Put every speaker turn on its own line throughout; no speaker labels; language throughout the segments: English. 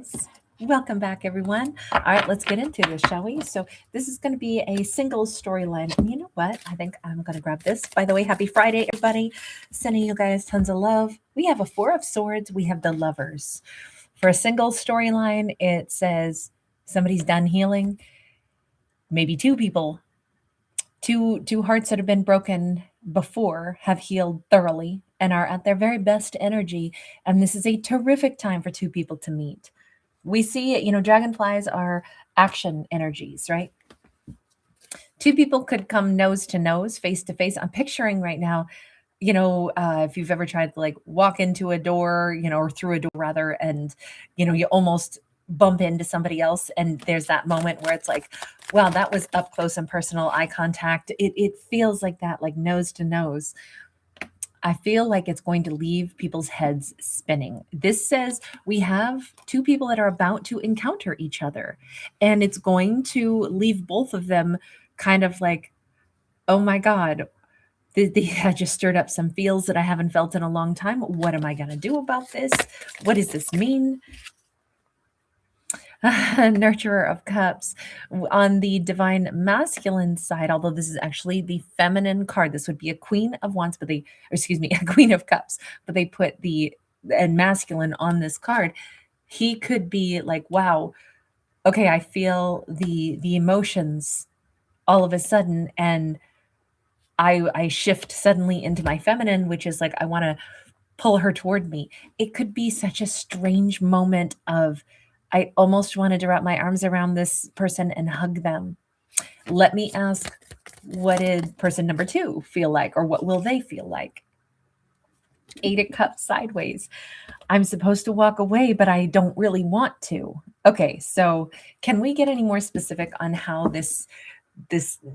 guys. Welcome back, everyone. All right, let's get into this, shall we? So, this is going to be a single storyline. And you know what? I think I'm going to grab this. By the way, happy Friday, everybody. Sending you guys tons of love. We have a Four of Swords, we have the Lovers. For a single storyline, it says somebody's done healing. Maybe two people, two hearts that have been broken before have healed thoroughly and are at their very best energy. And this is a terrific time for two people to meet. We see, dragonflies are action energies, right? Two people could come nose to nose, face to face. I'm picturing right now, if you've ever tried to like walk into a door, or through a door rather, and, you almost bump into somebody else. And there's that moment where it's like, wow, that was up close and personal eye contact. It feels like that, like nose to nose. I feel like it's going to leave people's heads spinning. This says we have two people that are about to encounter each other, and it's going to leave both of them kind of like, oh my God, I just stirred up some feels that I haven't felt in a long time. What am I going to do about this? What does this mean? Nurturer of Cups. On the divine masculine side, although this is actually the feminine card, this would be a Queen of Wands, but a Queen of Cups, but they put the and masculine on this card. He could be like, wow, okay, I feel the emotions all of a sudden, and I shift suddenly into my feminine, which is like I want to pull her toward me. It could be such a strange moment of I almost wanted to wrap my arms around this person and hug them. Let me ask, what did person number two feel like, or what will they feel like? Eight of Cups sideways. I'm supposed to walk away, but I don't really want to. Okay, so can we get any more specific on how this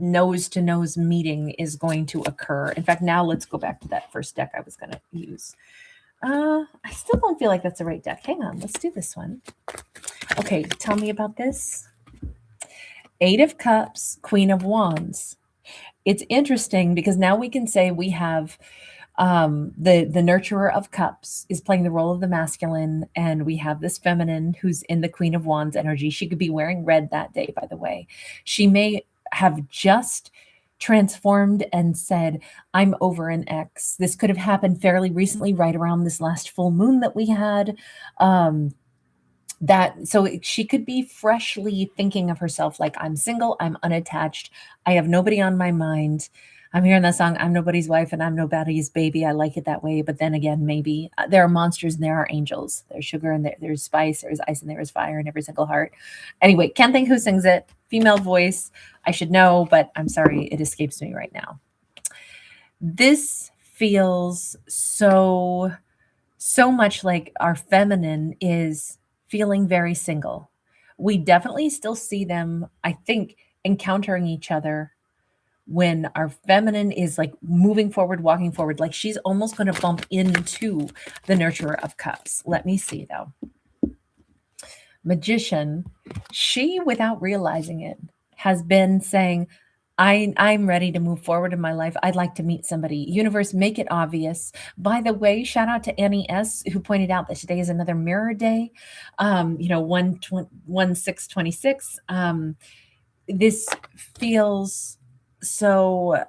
nose to nose meeting is going to occur? In fact, now let's go back to that first deck I was going to use. I still don't feel like that's the right deck. Hang on, let's do this one. Okay, tell me about this. Eight of Cups, Queen of Wands. It's interesting because now we can say we have the nurturer of cups is playing the role of the masculine, and we have this feminine who's in the Queen of Wands energy. She could be wearing red that day, by the way. She may have just transformed and said, I'm over an ex. This could have happened fairly recently, right around this last full moon that we had. So she could be freshly thinking of herself like, I'm single, I'm unattached, I have nobody on my mind. I'm hearing that song, I'm nobody's wife and I'm nobody's baby. I like it that way. But then again, maybe there are monsters and there are angels. There's sugar and there's spice, there's ice and there's fire in every single heart. Anyway, can't think who sings it. Female voice. I should know, but I'm sorry, it escapes me right now. This feels so much like our feminine is feeling very single. We definitely still see them, I think, encountering each other when our feminine is like moving forward, walking forward, like she's almost going to bump into the nurturer of cups. Let me see though. Magician, she, without realizing it, has been saying, I'm ready to move forward in my life. I'd like to meet somebody. Universe, make it obvious. By the way, shout out to Annie S., who pointed out that today is another mirror day. 1/6/26. This feels so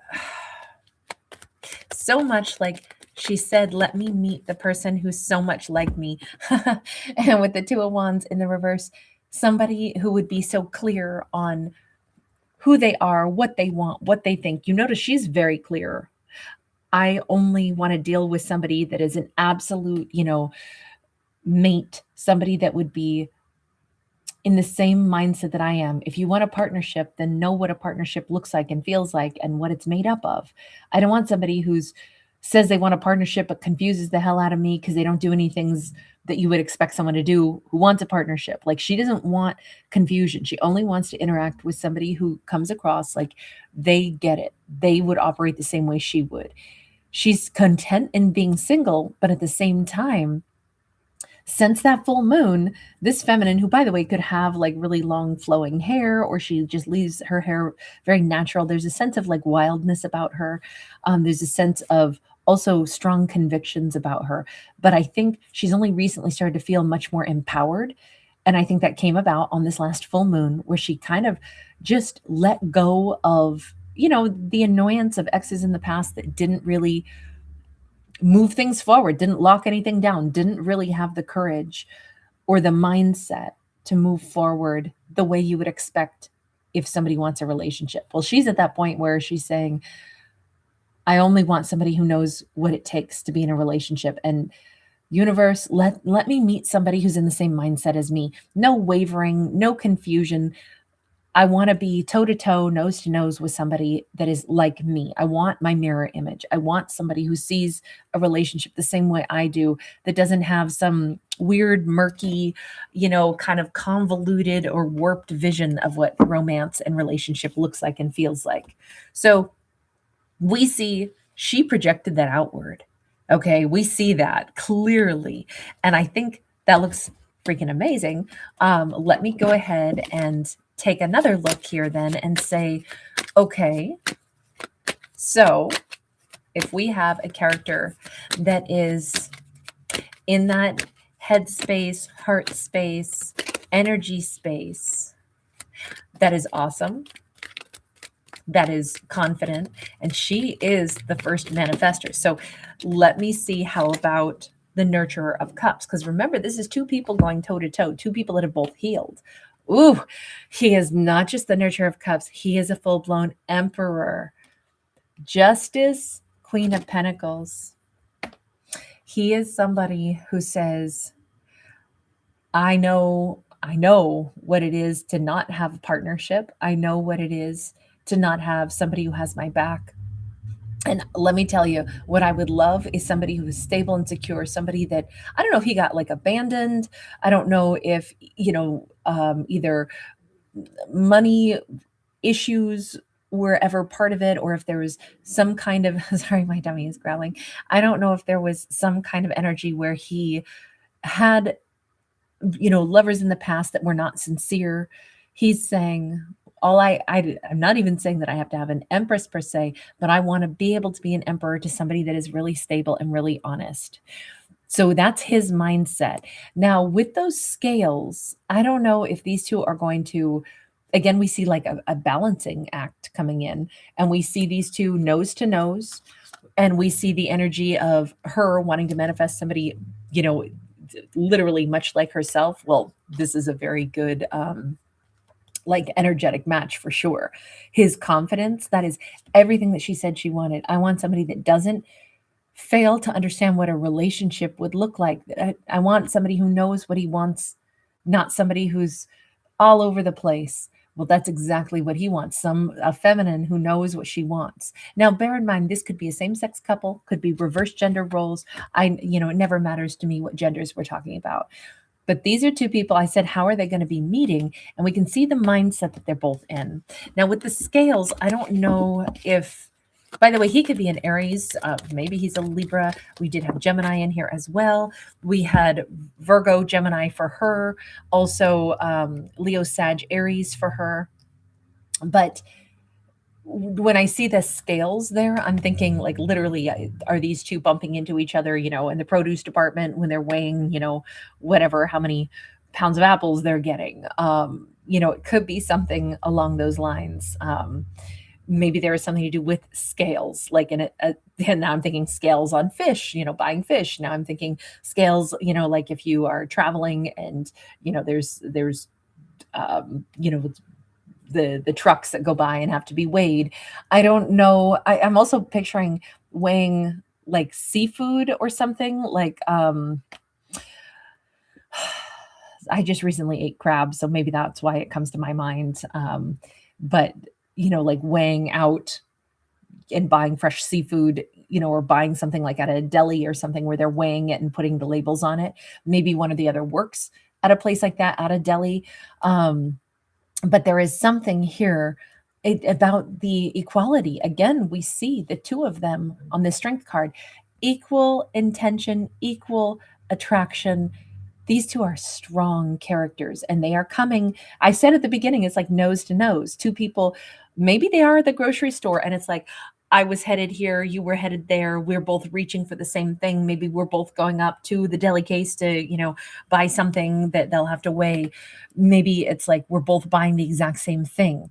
much like she said, let me meet the person who's so much like me. And with the Two of Wands in the reverse, somebody who would be so clear on who they are, what they want, what they think. You notice she's very clear. I only want to deal with somebody that is an absolute, mate, somebody that would be in the same mindset that I am. If you want a partnership, then know what a partnership looks like and feels like and what it's made up of. I don't want somebody who's says they want a partnership but confuses the hell out of me because they don't do any things that you would expect someone to do who wants a partnership. Like, she doesn't want confusion. She only wants to interact with somebody who comes across like they get it. They would operate the same way she would. She's content in being single, but at the same time, since that full moon, this feminine, who by the way could have like really long flowing hair, or she just leaves her hair very natural, there's a sense of like wildness about her. There's a sense of also strong convictions about her. But I think she's only recently started to feel much more empowered. And I think that came about on this last full moon where she kind of just let go of, the annoyance of exes in the past that didn't really move things forward, didn't lock anything down, didn't really have the courage or the mindset to move forward the way you would expect if somebody wants a relationship. Well, she's at that point where she's saying, I only want somebody who knows what it takes to be in a relationship. And universe, let me meet somebody who's in the same mindset as me. No wavering, no confusion. I want to be toe to toe, nose to nose with somebody that is like me. I want my mirror image. I want somebody who sees a relationship the same way I do, that doesn't have some weird, murky, kind of convoluted or warped vision of what romance and relationship looks like and feels like. So we see she projected that outward. Okay, we see that clearly. And I think that looks freaking amazing. Let me go ahead and take another look here then and say, okay, so if we have a character that is in that head space, heart space, energy space, that is awesome, that is confident, and she is the first manifester. So let me see how about the nurturer of cups, because remember, this is two people going toe to toe, two people that have both healed. Ooh, he is not just the nurturer of cups, he is a full-blown emperor. Justice, Queen of Pentacles. He is somebody who says, I know what it is to not have a partnership. I know what it is to not have somebody who has my back. And let me tell you, what I would love is somebody who is stable and secure, somebody that, I don't know if he got like abandoned. I don't know if, either money issues were ever part of it, or if there was some kind of, sorry, my dummy is growling. I don't know if there was some kind of energy where he had, lovers in the past that were not sincere. He's saying, I'm not even saying that I have to have an empress per se, but I want to be able to be an emperor to somebody that is really stable and really honest. So that's his mindset. Now, with those scales, I don't know if these two are going to, again, we see like a balancing act coming in, and we see these two nose to nose, and we see the energy of her wanting to manifest somebody, literally much like herself. Well, this is a very good, like energetic match for sure. His confidence, that is everything that she said she wanted. I want somebody that doesn't fail to understand what a relationship would look like. I want somebody who knows what he wants, not somebody who's all over the place. Well, that's exactly what he wants. A feminine who knows what she wants. Now, bear in mind, this could be a same-sex couple, could be reverse gender roles. It never matters to me what genders we're talking about. But these are two people. I said, how are they going to be meeting? And we can see the mindset that they're both in. Now, with the scales, I don't know if, by the way, he could be an Aries. Maybe he's a Libra. We did have Gemini in here as well. We had Virgo, Gemini for her. Also, Leo, Sag, Aries for her. But when I see the scales there, I'm thinking like literally, are these two bumping into each other, in the produce department when they're weighing, whatever, how many pounds of apples they're getting. It could be something along those lines. Maybe there is something to do with scales, like and now I'm thinking scales on fish, buying fish. Now I'm thinking scales, like if you are traveling and, there's the trucks that go by and have to be weighed. I don't know. I'm also picturing weighing like seafood or something like, I just recently ate crab, so maybe that's why it comes to my mind. But like weighing out and buying fresh seafood, or buying something like at a deli or something where they're weighing it and putting the labels on it. Maybe one or the other works at a place like that, at a deli. But there is something here about the equality. Again, we see the two of them on the strength card, equal intention, equal attraction. These two are strong characters, and they are coming. I said at the beginning, it's like nose to nose, two people. Maybe they are at the grocery store and it's like, I was headed here, you were headed there, we're both reaching for the same thing. Maybe we're both going up to the deli case to, buy something that they'll have to weigh. Maybe it's like we're both buying the exact same thing.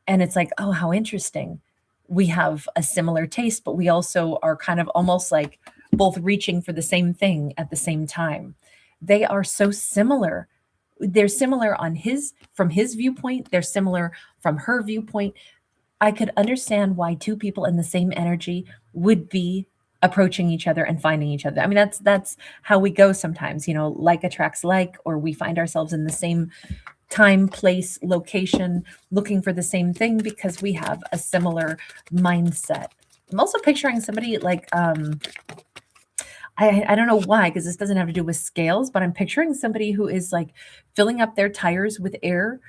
And it's like, oh, how interesting. We have a similar taste, but we also are kind of almost like both reaching for the same thing at the same time. They are so similar. They're similar from his viewpoint, they're similar from her viewpoint. I could understand why two people in the same energy would be approaching each other and finding each other. I mean, that's how we go sometimes, like attracts like, or we find ourselves in the same time, place, location, looking for the same thing because we have a similar mindset. I'm also picturing somebody like I don't know why, because this doesn't have to do with scales, but I'm picturing somebody who is like filling up their tires with air,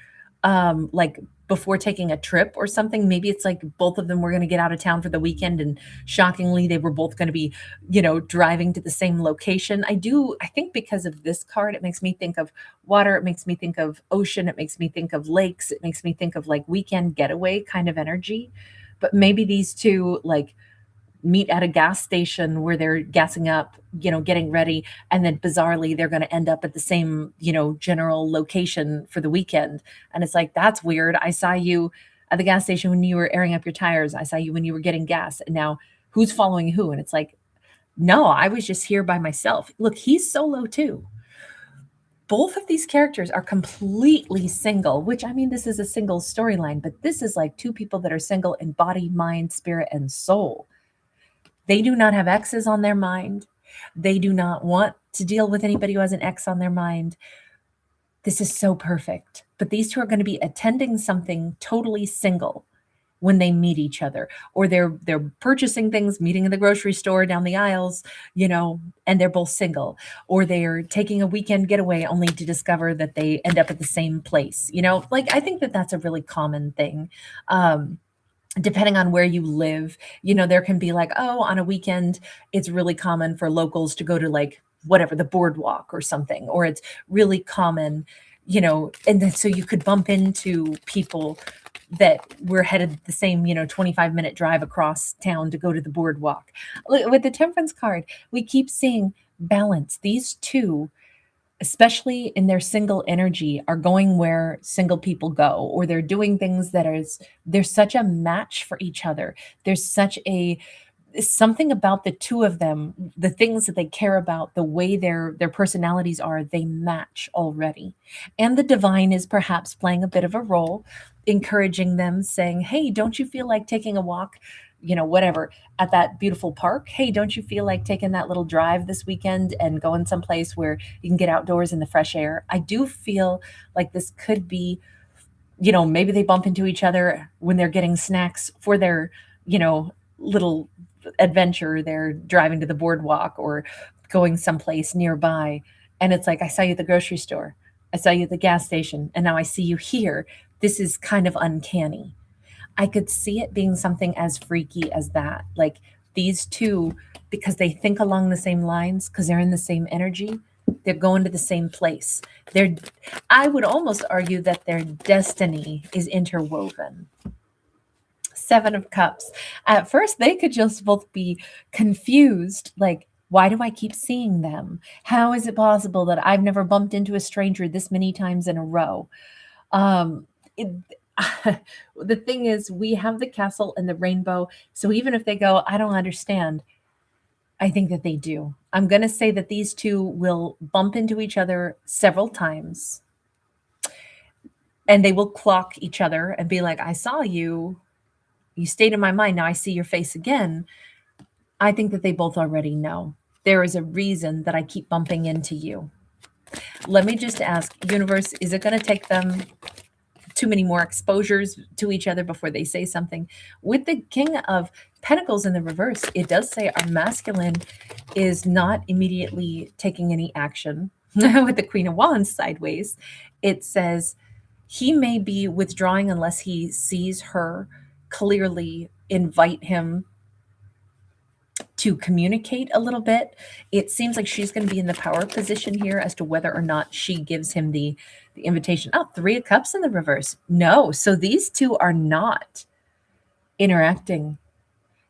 like before taking a trip or something. Maybe it's like both of them were going to get out of town for the weekend, and shockingly, they were both going to be, driving to the same location. I think because of this card, it makes me think of water, it makes me think of ocean, it makes me think of lakes, it makes me think of like weekend getaway kind of energy. But maybe these two like meet at a gas station where they're gassing up, getting ready. And then bizarrely, they're going to end up at the same, general location for the weekend. And it's like, that's weird. I saw you at the gas station when you were airing up your tires. I saw you when you were getting gas. And now who's following who? And it's like, no, I was just here by myself. Look, he's solo too. Both of these characters are completely single, which I mean, this is a single storyline, but this is like two people that are single in body, mind, spirit, and soul. They do not have exes on their mind. They do not want to deal with anybody who has an ex on their mind. This is so perfect. But these two are going to be attending something totally single when they meet each other, or they're purchasing things, meeting in the grocery store down the aisles, and they're both single, or they're taking a weekend getaway only to discover that they end up at the same place. Like I think that that's a really common thing. Depending on where you live, there can be like, oh, on a weekend, it's really common for locals to go to like whatever, the boardwalk or something, or it's really common, and then so you could bump into people that were headed the same, 25-minute drive across town to go to the boardwalk. With the Temperance card, we keep seeing balance. These two, especially in their single energy, are going where single people go, or they're doing things they're such a match for each other. There's something about the two of them, the things that they care about, the way their personalities are, they match already. And the divine is perhaps playing a bit of a role, encouraging them, saying, hey, don't you feel like taking a walk, whatever, at that beautiful park? Hey, don't you feel like taking that little drive this weekend and going someplace where you can get outdoors in the fresh air? I do feel like this could be, maybe they bump into each other when they're getting snacks for their, little adventure. They're driving to the boardwalk or going someplace nearby. And it's like, I saw you at the grocery store. I saw you at the gas station. And now I see you here. This is kind of uncanny. I could see it being something as freaky as that. Like these two, because they think along the same lines, because they're in the same energy, they're going to the same place. I would almost argue that their destiny is interwoven. Seven of Cups. At first, they could just both be confused. Like, why do I keep seeing them? How is it possible that I've never bumped into a stranger this many times in a row? Um, it, the thing is, we have the castle and the rainbow. So even if they go, I don't understand, I think that they do. I'm going to say that these two will bump into each other several times, and they will clock each other and be like, I saw you. You stayed in my mind. Now I see your face again. I think that they both already know. There is a reason that I keep bumping into you. Let me just ask, universe, is it going to take them too many more exposures to each other before they say something? With the King of Pentacles in the reverse, it does say our masculine is not immediately taking any action. With the Queen of Wands sideways, it says he may be withdrawing unless he sees her clearly invite him to communicate a little bit. It seems like she's going to be in the power position here as to whether or not she gives him the invitation. Oh, Three of Cups in the reverse. No. So these two are not interacting.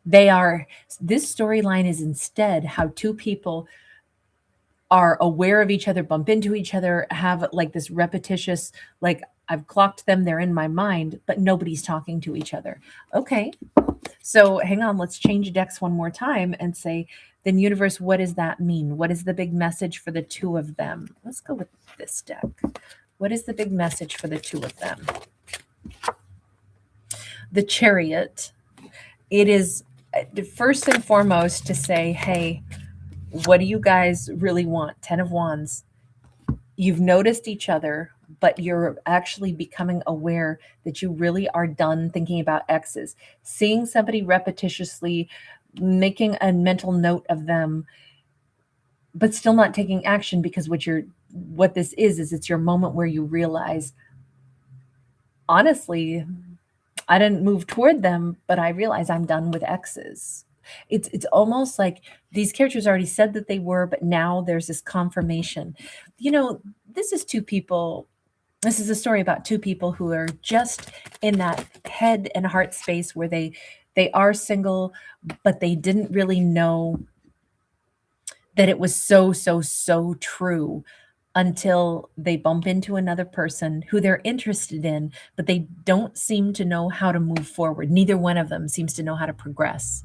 This storyline is instead how two people are aware of each other, bump into each other, have like this repetitious, like I've clocked them, they're in my mind, but nobody's talking to each other. Okay, so hang on, let's change decks one more time and say, then universe, what does that mean? What is the big message for the two of them? Let's go with this deck. What is the big message for the two of them? The Chariot. It is first and foremost to say, hey, what do you guys really want? 10 of Wands. You've noticed each other, but you're actually becoming aware that you really are done thinking about exes. Seeing somebody repetitiously, making a mental note of them, but still not taking action, because what this is it's your moment where you realize, honestly, I didn't move toward them, but I realize I'm done with exes. It's almost like these characters already said that they were, but now there's this confirmation. You know, this is two people. This is a story about two people who are just in that head and heart space where they are single, but they didn't really know that it was so true until they bump into another person who they're interested in, but they don't seem to know how to move forward. Neither one of them seems to know how to progress.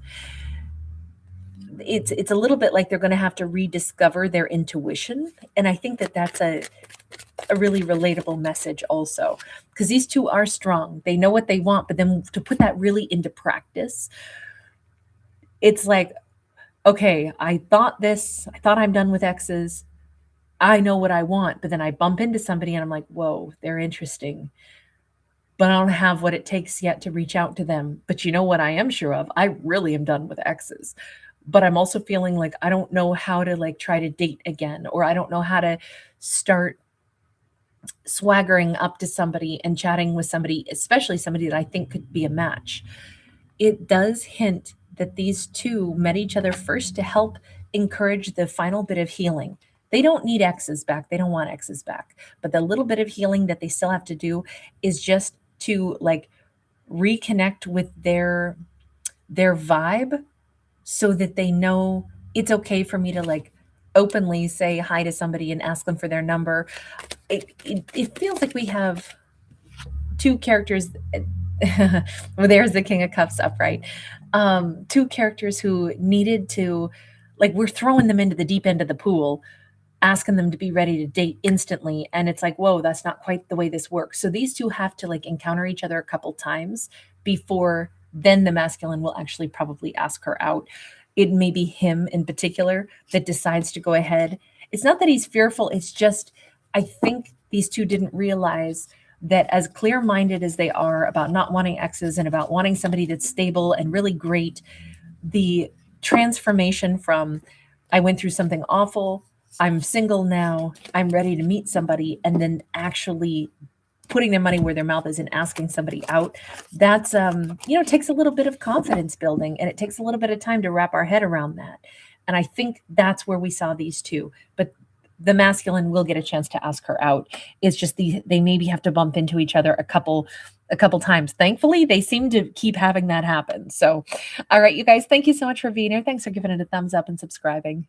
It's a little bit like they're going to have to rediscover their intuition, and I think that that's a really relatable message also, because these two are strong. They know what they want, but then to put that really into practice, it's like, okay, I thought I'm done with exes. I know what I want, but then I bump into somebody and I'm like, whoa, they're interesting, but I don't have what it takes yet to reach out to them. But you know what I am sure of? I really am done with exes. But I'm also feeling like I don't know how to like try to date again, or I don't know how to start swaggering up to somebody and chatting with somebody, especially somebody that I think could be a match. It does hint that these two met each other first to help encourage the final bit of healing. They don't need exes back. They don't want exes back. But the little bit of healing that they still have to do is just to like reconnect with their vibe, so that they know it's okay for me to like openly say hi to somebody and ask them for their number. It feels like we have two characters. Well, there's the King of Cups upright. Two characters who needed to, like, we're throwing them into the deep end of the pool, asking them to be ready to date instantly. And it's like, whoa, that's not quite the way this works. So these two have to like encounter each other a couple times before then the masculine will actually probably ask her out. It may be him in particular that decides to go ahead. It's not that he's fearful. It's just, I think these two didn't realize that as clear-minded as they are about not wanting exes and about wanting somebody that's stable and really great, the transformation from I went through something awful, I'm single now, I'm ready to meet somebody, and then actually putting their money where their mouth is and asking somebody out, that's takes a little bit of confidence building, and it takes a little bit of time to wrap our head around that. And I think that's where we saw these two. But the masculine will get a chance to ask her out. It's just they maybe have to bump into each other a couple times. Thankfully, they seem to keep having that happen. So, all right, you guys, thank you so much for being here. Thanks for giving it a thumbs up and subscribing.